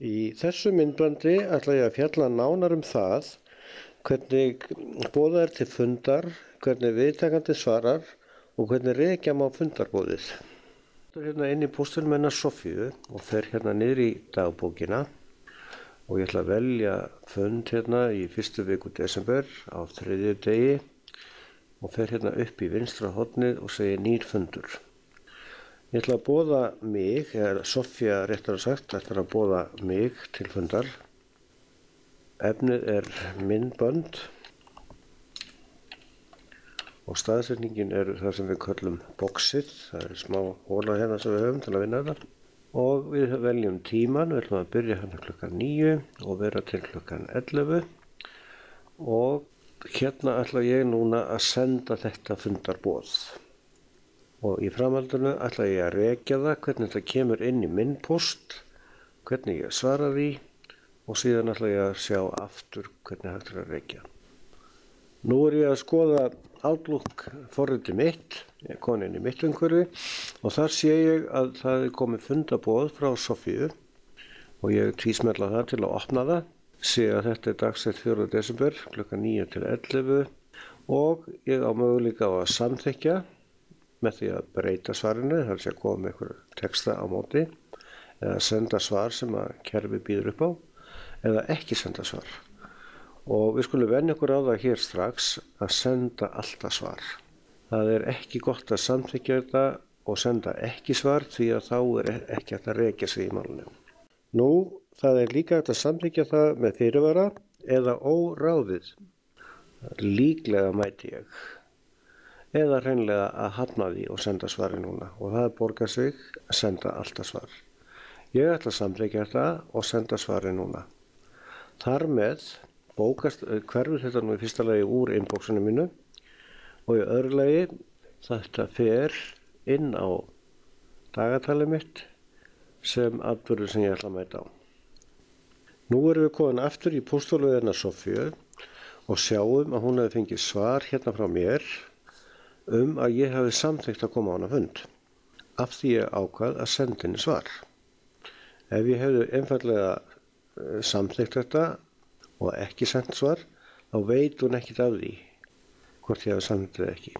Í þessu myndbandi ætla ég að fjalla nánar um það hvernig boðað er til fundar, hvernig viðtakandi svarar og hvernig rekja má fundarboðið. Ég er hérna inn í póstinum hennar Soffíu og fer hérna niður í dagbókina og ég ætla að velja fund hérna í fyrstu viku desember á 3. degi og fer hérna upp í vinstra hornið og segir nýr fundur. Ég ætla að boða mig, eða Soffía réttar að sagt, ætla að boða mig til fundar. Efnið er myndbönd og staðsetningin er það sem við köllum boxið. Það er smá hóla hérna sem við höfum til að vinna þetta. Og við veljum tíman, við ætlum að byrja hérna klukkan 9 og vera til klukkan 11. Og hérna ætla ég núna að senda þetta fundarboð. Og í framhaldinu ætla ég að rekja það, hvernig þetta kemur inn í minn póst, hvernig ég svara því og síðan ætla ég að sjá aftur hvernig hægt er að rekja. Nú er ég að skoða Outlook forritið mitt, ég er komin inn í mitt umhverfi og þar sé ég að það er komið fundarboð frá Soffíu og ég tvísmella það til að opna það. Sé að þetta er dagsett 4. desember klukkan 9 til 11 og ég á möguleika á að samþykkja með því að breyta svarinu, það er að koma með einhver texta á móti eða senda svar sem að kerfi býður upp á eða ekki senda svar. Og við skulum venja okkur á það hér strax að senda alltaf svar. Það er ekki gott að samþykkja þetta og senda ekki svar því að þá er ekki hægt að rekja sig í málinu. Nú, það er líka hægt að samþykkja það með fyrirvara eða óráðið. Líklega mæti ég. Eða hreinlega að hafna því og senda svari núna og það borgar sig að senda alltaf svar. Ég ætla að samþykkja þetta og senda svari núna. Þar með hverfur þetta nú í fyrsta lagi úr inboxinu mínu og í öðru lagi þetta fer inn á dagatalið mitt sem atburður sem ég ætla að mæta á. Nú erum við komin aftur í pósthólfið hennar Soffíu og sjáum að hún hefði fengið svar hérna frá mér að ég hafi samþykkt að koma á hana fund, af því ég ákvað að senda henni svar. Ef ég hefði einfallega samþykkt þetta og ekki sendt svar, þá veit hún ekkert af því hvort ég hafi samþykkt þetta ekki.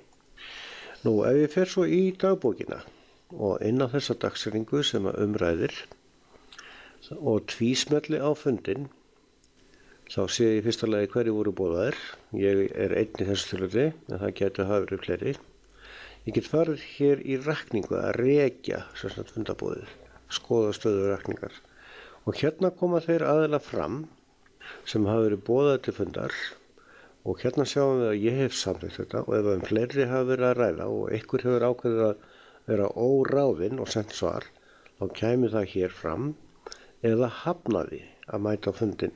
Nú, ef ég fer svo í dagbókina og inn á þessa dagsetningu sem að umræðir og tvísmelli á fundin, þá sé ég í fyrsta lagi hverju voru boðaðir. Ég er einn í þessu tilfelli, en það getur hafa verið fleiri. Ég get farið hér í rakningu að rekja fundarboðið, skoða stöðu rakningar. Og hérna koma þeir aðila fram sem hafa verið boðaðir til fundar og hérna sjáum við að ég hef samþykkt þetta og ef fleiri hafa verið að ræða og einhver hefur ákveðið að vera óráðinn og sendt svar, þá kæmi það hér fram eða hafnaði að mæta á fundin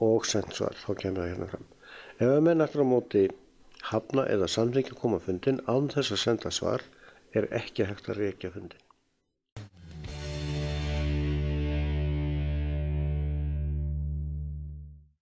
og sendt svar, þá kemur það hérna fram. Ef að menn aftur á móti hafna eða samþykkja koma á fundin án þess að senda svar er ekki hægt að rekja fundin.